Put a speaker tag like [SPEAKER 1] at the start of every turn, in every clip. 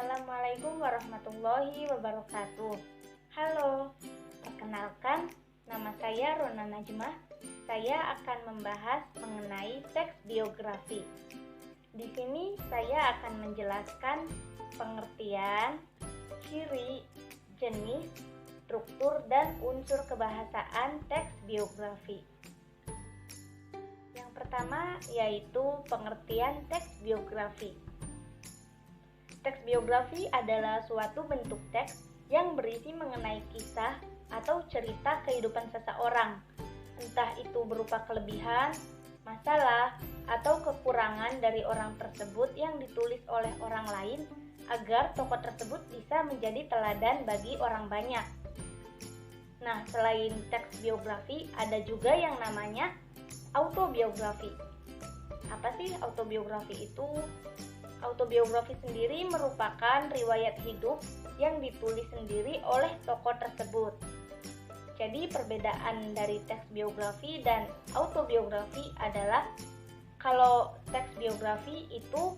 [SPEAKER 1] Assalamualaikum warahmatullahi wabarakatuh. Halo, perkenalkan, nama saya Rona Najmah. Saya akan membahas mengenai teks biografi. Di sini saya akan menjelaskan pengertian, ciri, jenis, struktur, dan unsur kebahasaan teks biografi. Yang pertama yaitu pengertian teks biografi. Teks biografi adalah suatu bentuk teks yang berisi mengenai kisah atau cerita kehidupan seseorang, entah itu berupa kelebihan, masalah, atau kekurangan dari orang tersebut yang ditulis oleh orang lain agar tokoh tersebut bisa menjadi teladan bagi orang banyak. Nah, selain teks biografi, ada juga yang namanya autobiografi. Apa sih autobiografi itu? Autobiografi sendiri merupakan riwayat hidup yang ditulis sendiri oleh tokoh tersebut. Jadi perbedaan dari teks biografi dan autobiografi adalah kalau teks biografi itu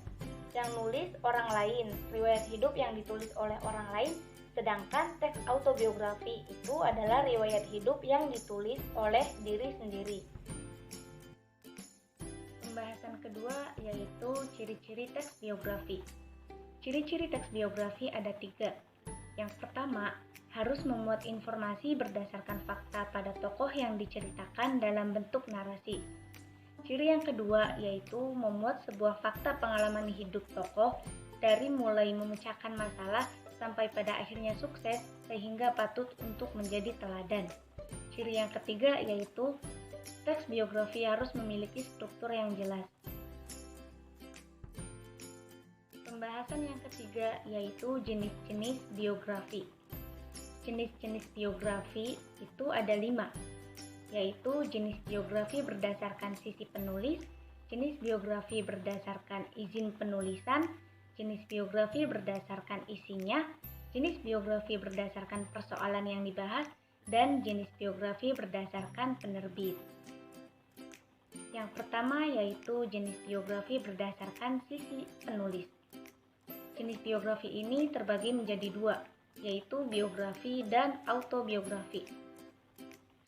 [SPEAKER 1] yang nulis orang lain, riwayat hidup yang ditulis oleh orang lain, sedangkan teks autobiografi itu adalah riwayat hidup yang ditulis oleh diri sendiri. Pembahasan kedua yaitu ciri-ciri teks biografi. Ciri-ciri teks biografi ada 3. Yang pertama, harus memuat informasi berdasarkan fakta pada tokoh yang diceritakan dalam bentuk narasi. Ciri yang kedua yaitu memuat sebuah fakta pengalaman hidup tokoh dari mulai memecahkan masalah sampai pada akhirnya sukses sehingga patut untuk menjadi teladan. Ciri yang ketiga yaitu teks biografi harus memiliki struktur yang jelas. Pembahasan yang ketiga yaitu jenis-jenis biografi. Jenis-jenis biografi itu ada 5, yaitu jenis biografi berdasarkan sisi penulis, jenis biografi berdasarkan izin penulisan, jenis biografi berdasarkan isinya, jenis biografi berdasarkan persoalan yang dibahas, dan jenis biografi berdasarkan penerbit. Yang pertama yaitu jenis biografi berdasarkan sisi penulis. Jenis biografi ini terbagi menjadi 2, yaitu biografi dan autobiografi.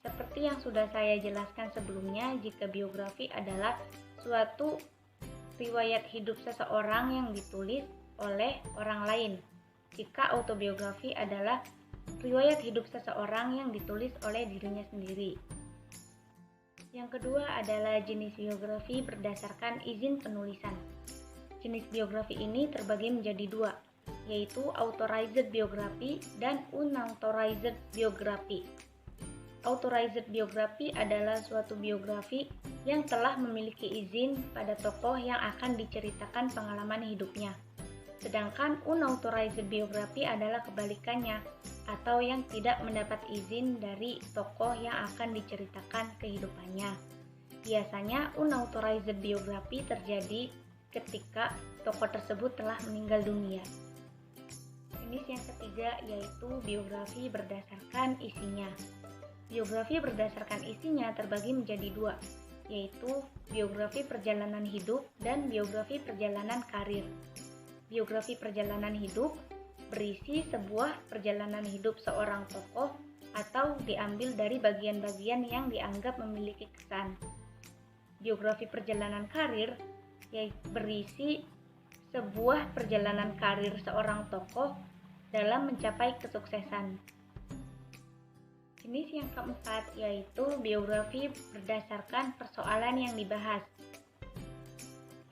[SPEAKER 1] Seperti yang sudah saya jelaskan sebelumnya, jika biografi adalah suatu riwayat hidup seseorang yang ditulis oleh orang lain. Jika autobiografi adalah riwayat hidup seseorang yang ditulis oleh dirinya sendiri. Yang kedua adalah jenis biografi berdasarkan izin penulisan. Jenis biografi ini terbagi menjadi 2, yaitu authorized biografi dan unauthorized biografi. Authorized biografi adalah suatu biografi yang telah memiliki izin pada tokoh yang akan diceritakan pengalaman hidupnya. Sedangkan unauthorized biografi adalah kebalikannya, atau yang tidak mendapat izin dari tokoh yang akan diceritakan kehidupannya. Biasanya unauthorized biografi terjadi ketika tokoh tersebut telah meninggal dunia. Jenis yang ketiga yaitu biografi berdasarkan isinya. Biografi berdasarkan isinya terbagi menjadi 2, yaitu biografi perjalanan hidup dan biografi perjalanan karir. Biografi perjalanan hidup berisi sebuah perjalanan hidup seorang tokoh atau diambil dari bagian-bagian yang dianggap memiliki kesan. Biografi perjalanan karir berisi sebuah perjalanan karir seorang tokoh dalam mencapai kesuksesan. Jenis yang keempat yaitu biografi berdasarkan persoalan yang dibahas.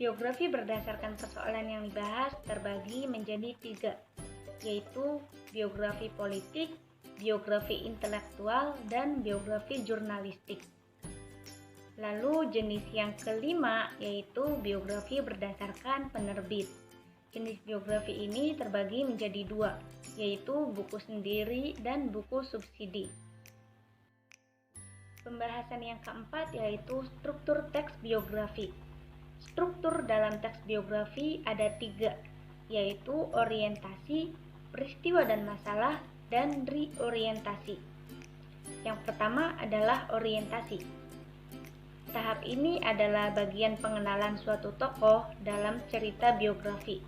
[SPEAKER 1] Biografi berdasarkan persoalan yang dibahas terbagi menjadi 3, yaitu biografi politik, biografi intelektual, dan biografi jurnalistik. Lalu jenis yang kelima yaitu biografi berdasarkan penerbit. Jenis biografi ini terbagi menjadi 2, yaitu buku sendiri dan buku subsidi. Pembahasan yang keempat yaitu struktur teks biografi. Struktur dalam teks biografi ada 3, yaitu orientasi, peristiwa dan masalah, dan reorientasi. Yang pertama adalah orientasi. Tahap ini adalah bagian pengenalan suatu tokoh dalam cerita biografi.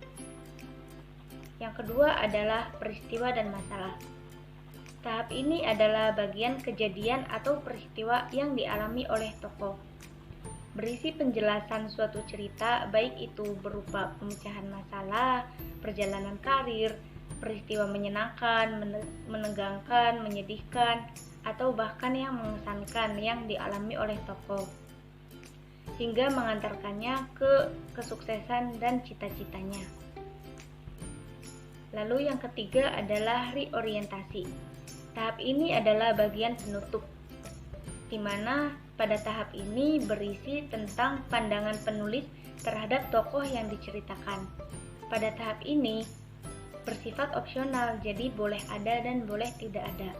[SPEAKER 1] Yang kedua adalah peristiwa dan masalah. Tahap ini adalah bagian kejadian atau peristiwa yang dialami oleh tokoh. Berisi penjelasan suatu cerita, baik itu berupa pemecahan masalah, perjalanan karir, peristiwa menyenangkan, menegangkan, menyedihkan, atau bahkan yang mengesankan yang dialami oleh tokoh, hingga mengantarkannya ke kesuksesan dan cita-citanya. Lalu yang ketiga adalah reorientasi. Tahap ini adalah bagian penutup, di mana pada tahap ini berisi tentang pandangan penulis terhadap tokoh yang diceritakan. Pada tahap ini bersifat opsional, jadi boleh ada dan boleh tidak ada.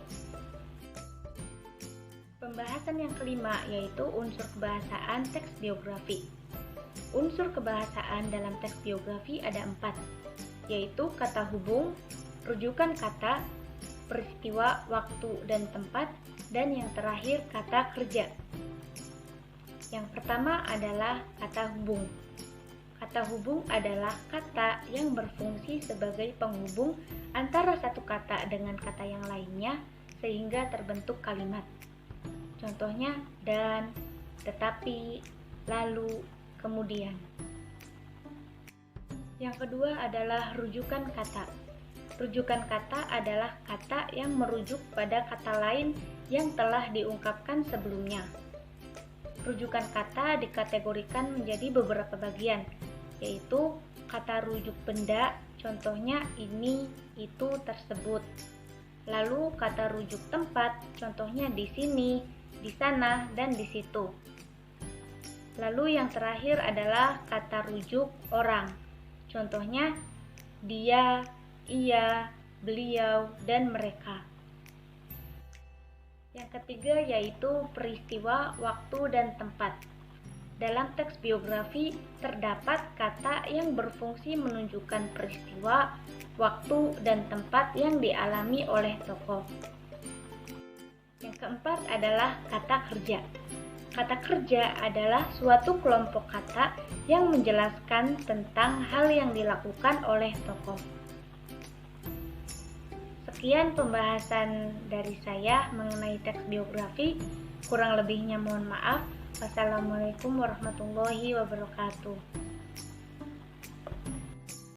[SPEAKER 1] Pembahasan yang kelima yaitu unsur kebahasaan teks biografi. Unsur kebahasaan dalam teks biografi ada 4, yaitu kata hubung, rujukan kata, peristiwa, waktu, dan tempat, dan yang terakhir kata kerja. Yang pertama adalah kata hubung. Kata hubung adalah kata yang berfungsi sebagai penghubung antara satu kata dengan kata yang lainnya sehingga terbentuk kalimat. Contohnya dan, tetapi, lalu, kemudian. Yang kedua adalah rujukan kata. Rujukan kata adalah kata yang merujuk pada kata lain yang telah diungkapkan sebelumnya. Rujukan kata dikategorikan menjadi beberapa bagian, yaitu kata rujuk benda, contohnya ini, itu, tersebut. Lalu kata rujuk tempat, contohnya di sini, di sana, dan di situ. Lalu yang terakhir adalah kata rujuk orang, contohnya dia, ia, beliau, dan mereka. Yang ketiga yaitu peristiwa, waktu, dan tempat. Dalam teks biografi terdapat kata yang berfungsi menunjukkan peristiwa, waktu, dan tempat yang dialami oleh tokoh. Yang keempat adalah kata kerja. Kata kerja adalah suatu kelompok kata yang menjelaskan tentang hal yang dilakukan oleh tokoh. Sekian pembahasan dari saya mengenai teks biografi. Kurang lebihnya mohon maaf. Wassalamualaikum warahmatullahi wabarakatuh.